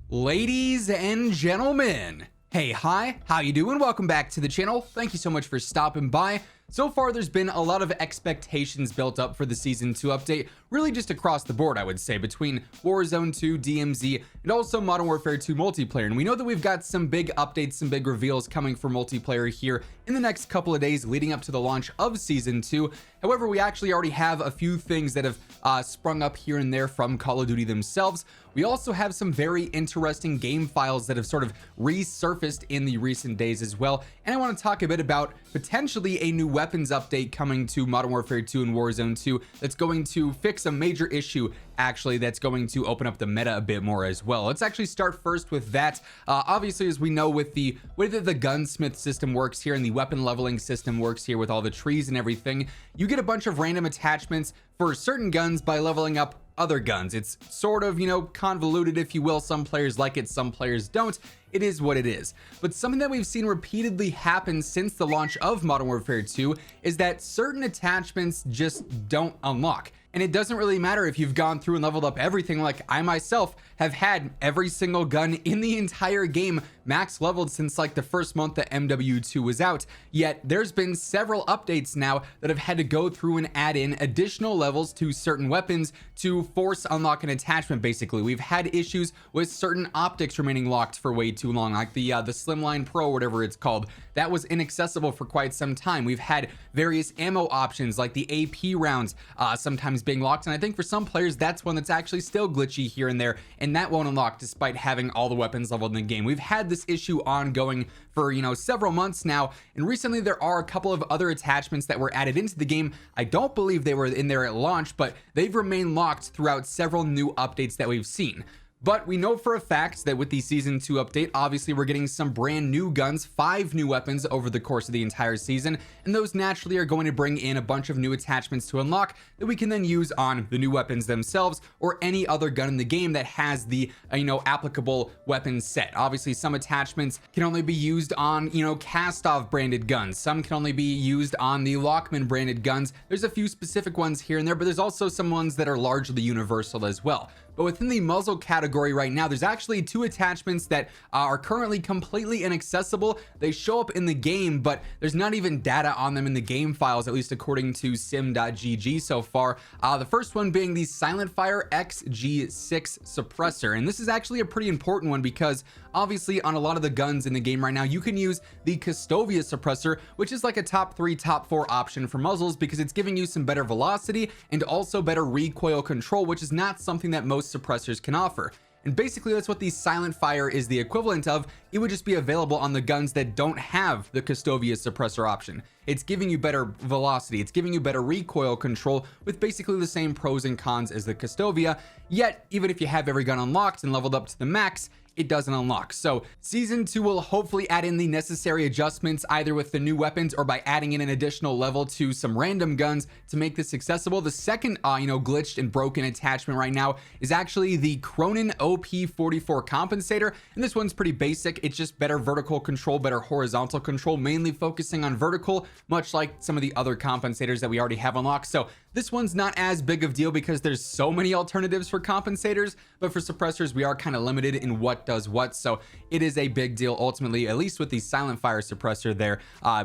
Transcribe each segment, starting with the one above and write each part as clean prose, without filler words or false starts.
Ladies and gentlemen, hey, hi, how you doing? Welcome back to the channel. Thank you so much for stopping by. So far, there's been a lot of expectations built up for the Season 2 update, really just across the board, I would say, between Warzone 2, DMZ, and also Modern Warfare 2 Multiplayer. And we know that we've got some big updates, some big reveals coming for Multiplayer here in the next couple of days leading up to the launch of Season 2. However, we actually already have a few things that have sprung up here and there from Call of Duty themselves. We also have some very interesting game files that have sort of resurfaced in the recent days as well. And I want to talk a bit about potentially a new weapons update coming to Modern Warfare 2 and Warzone 2 that's going to fix a major issue, actually, that's going to open up the meta a bit more as well. Let's actually start first with that. Obviously, as we know, with the way that the gunsmith system works here and the weapon leveling system works here with all the trees and everything, you get a bunch of random attachments for certain guns by leveling up other guns. It's sort of, convoluted, if you will. Some players like it, some players don't. It is what it is. But something that we've seen repeatedly happen since the launch of Modern Warfare 2 is that certain attachments just don't unlock. And it doesn't really matter if you've gone through and leveled up everything. Like I myself have had every single gun in the entire game max leveled since like the first month that MW2 was out. Yet there's been several updates now that have had to go through and add in additional levels to certain weapons to force unlock an attachment. Basically, we've had issues with certain optics remaining locked for way too long, like the Slimline Pro, whatever it's called. That was inaccessible for quite some time. We've had various ammo options like the AP rounds sometimes being locked, and I think for some players that's one that's actually still glitchy here and there, and that won't unlock despite having all the weapons leveled in the game. We've had this issue ongoing for several months now, and recently there are a couple of other attachments that were added into the game. I don't believe they were in there at launch, but they've remained locked throughout several new updates that we've seen. But we know for a fact that with the Season 2 update, obviously we're getting some brand new guns, 5 new weapons over the course of the entire season, and those naturally are going to bring in a bunch of new attachments to unlock that we can then use on the new weapons themselves or any other gun in the game that has the applicable weapon set. Obviously some attachments can only be used on Kastov branded guns, some can only be used on the Lockman branded guns. There's a few specific ones here and there, but there's also some ones that are largely universal as well. But within the muzzle category right now, there's actually 2 attachments that are currently completely inaccessible. They show up in the game, but there's not even data on them in the game files, at least according to sim.gg so far. The first one being the Silent Fire XG6 suppressor. And this is actually a pretty important one because obviously on a lot of the guns in the game right now, you can use the Custovia suppressor, which is like a top 3, top 4 option for muzzles because it's giving you some better velocity and also better recoil control, which is not something that most suppressors can offer. And basically that's what the Silent Fire is the equivalent of. It would just be available on the guns that don't have the Custovia suppressor option. It's giving you better velocity, it's giving you better recoil control with basically the same pros and cons as the Custovia. Yet even if you have every gun unlocked and leveled up to the max, it doesn't unlock. So Season 2 will hopefully add in the necessary adjustments either with the new weapons or by adding in an additional level to some random guns to make this accessible. The second glitched and broken attachment right now is actually the Cronin OP44 compensator, and this one's pretty basic. It's just better vertical control, better horizontal control, mainly focusing on vertical, much like some of the other compensators that we already have unlocked. So this one's not as big of a deal because there's so many alternatives for compensators, but for suppressors we are kind of limited in what does what, so it is a big deal ultimately, at least with the Silent Fire suppressor there,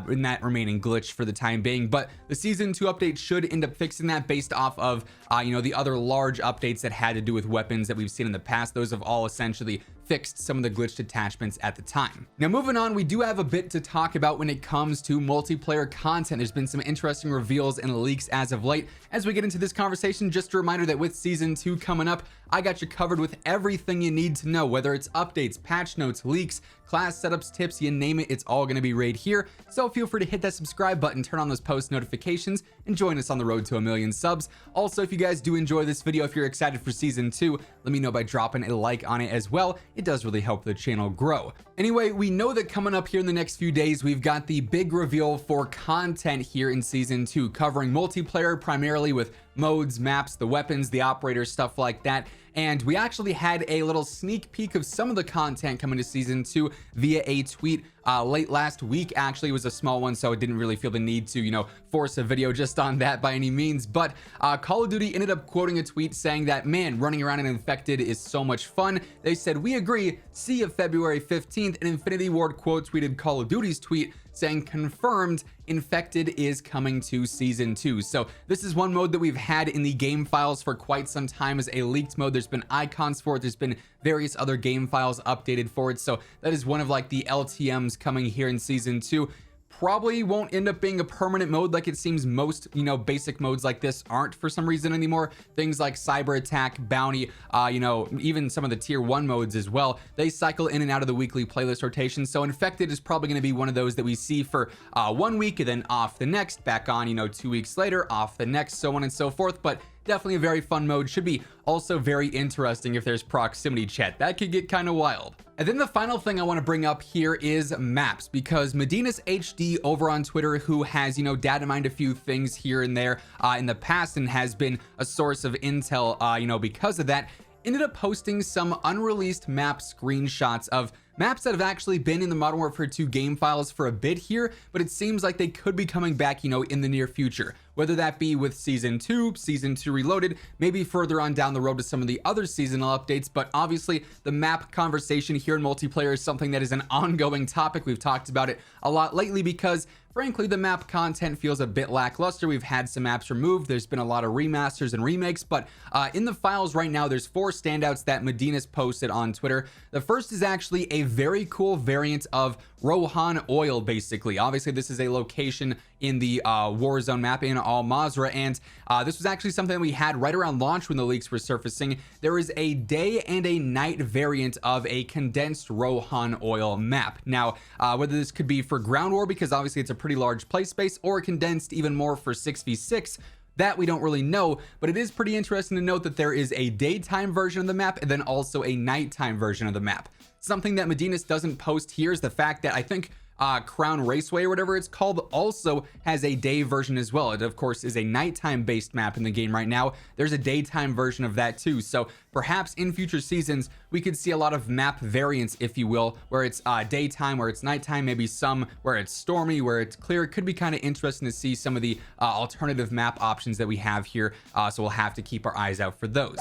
in that remaining glitch for the time being. But the Season 2 update should end up fixing that based off of the other large updates that had to do with weapons that we've seen in the past. Those have all essentially fixed some of the glitched attachments at the time. Now moving on, we do have a bit to talk about when it comes to multiplayer content. There's been some interesting reveals and leaks as of late. As we get into this conversation, just a reminder that with Season 2 coming up, I got you covered with everything you need to know, whether it's updates, patch notes, leaks, class setups, tips, you name it, it's all going to be right here. So feel free to hit that subscribe button, turn on those post notifications, and join us on the road to 1 million subs. Also, if you guys do enjoy this video, if you're excited for Season 2, let me know by dropping a like on it as well. It does really help the channel grow. Anyway, we know that coming up here in the next few days, we've got the big reveal for content here in Season 2, covering multiplayer primarily with modes, maps, the weapons, the operators, stuff like that. And we actually had a little sneak peek of some of the content coming to season 2 via a tweet late last week. Actually, it was a small one, so I didn't really feel the need to, force a video just on that by any means. But Call of Duty ended up quoting a tweet saying that, man, running around an infected is so much fun. They said, we agree, see you February 15th. And Infinity Ward quote tweeted Call of Duty's tweet saying, confirmed, infected is coming to season 2. So this is one mode that we've had in the game files for quite some time as a leaked mode. There's been icons for it. There's been various other game files updated for it. So that is one of like the LTMs coming here in season 2. Probably won't end up being a permanent mode like it seems most, basic modes like this aren't for some reason anymore. Things like Cyber Attack, Bounty, even some of the tier 1 modes as well. They cycle in and out of the weekly playlist rotation. So Infected is probably going to be one of those that we see for 1 week and then off the next, back on, 2 weeks later, off the next, so on and so forth. But definitely a very fun mode. Should be also very interesting if there's proximity chat. That could get kind of wild. And then the final thing I want to bring up here is maps, because Medina's HD over on Twitter, who has, data mined a few things here and there in the past and has been a source of intel, because of that, ended up posting some unreleased map screenshots of maps that have actually been in the Modern Warfare 2 game files for a bit here, but it seems like they could be coming back, in the near future. Whether that be with Season 2, Season 2 Reloaded, maybe further on down the road to some of the other seasonal updates, but obviously the map conversation here in multiplayer is something that is an ongoing topic. We've talked about it a lot lately because frankly, the map content feels a bit lackluster. We've had some maps removed. There's been a lot of remasters and remakes, but in the files right now, there's 4 standouts that Medina's posted on Twitter. The first is actually a very cool variant of Rohan Oil, basically. Obviously, this is a location in the Warzone map in Al Mazrah, and this was actually something that we had right around launch when the leaks were surfacing. There is a day and a night variant of a condensed Rohan Oil map. Now, whether this could be for ground war, because obviously it's a pretty large play space, or condensed even more for 6v6, that we don't really know, but it is pretty interesting to note that there is a daytime version of the map and then also a nighttime version of the map. Something that Medina's doesn't post here is the fact that I think Crown Raceway or whatever it's called also has a day version as well. It of course is a nighttime based map in the game right now. There's a daytime version of that too. So perhaps in future seasons we could see a lot of map variants, if you will, where it's daytime, where it's nighttime, maybe some where it's stormy, where it's clear. It could be kind of interesting to see some of the alternative map options that we have here. So we'll have to keep our eyes out for those.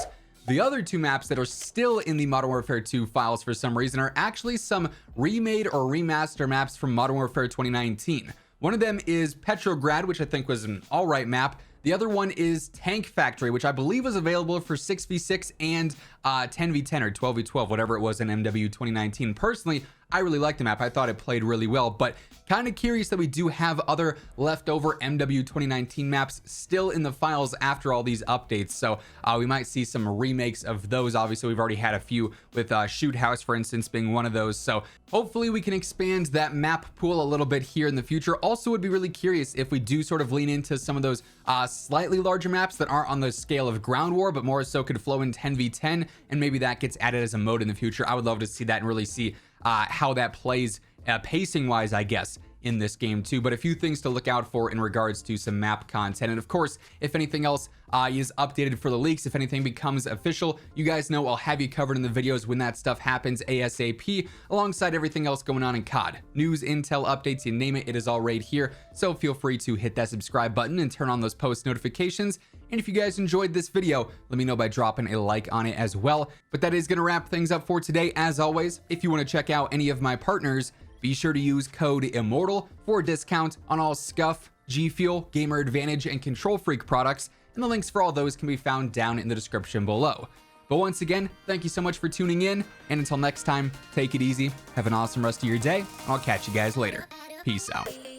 The other 2 maps that are still in the Modern Warfare 2 files for some reason are actually some remade or remaster maps from Modern Warfare 2019. One of them is Petrograd, which I think was an alright map. The other one is Tank Factory, which I believe was available for 6v6 and 10v10 or 12v12, whatever it was in MW 2019. Personally, I really liked the map. I thought it played really well, but kind of curious that we do have other leftover MW 2019 maps still in the files after all these updates. So we might see some remakes of those. Obviously, we've already had a few with Shoot House, for instance, being one of those. So hopefully we can expand that map pool a little bit here in the future. Also would be really curious if we do sort of lean into some of those slightly larger maps that aren't on the scale of ground war, but more so could flow in 10v10, and maybe that gets added as a mode in the future. I would love to see that and really see how that plays pacing wise, I guess, in this game too. But a few things to look out for in regards to some map content. And of course, if anything else is updated for the leaks, if anything becomes official, you guys know I'll have you covered in the videos when that stuff happens ASAP, alongside everything else going on in COD. News, intel, updates, you name it, it is all right here. So feel free to hit that subscribe button and turn on those post notifications. And if you guys enjoyed this video, let me know by dropping a like on it as well. But that is going to wrap things up for today. As always, if you want to check out any of my partners, be sure to use code IMMORTAL for a discount on all Scuff, G Fuel, Gamer Advantage, and Control Freak products, and the links for all those can be found down in the description below. But once again, thank you so much for tuning in, and until next time, take it easy, have an awesome rest of your day, and I'll catch you guys later. Peace out.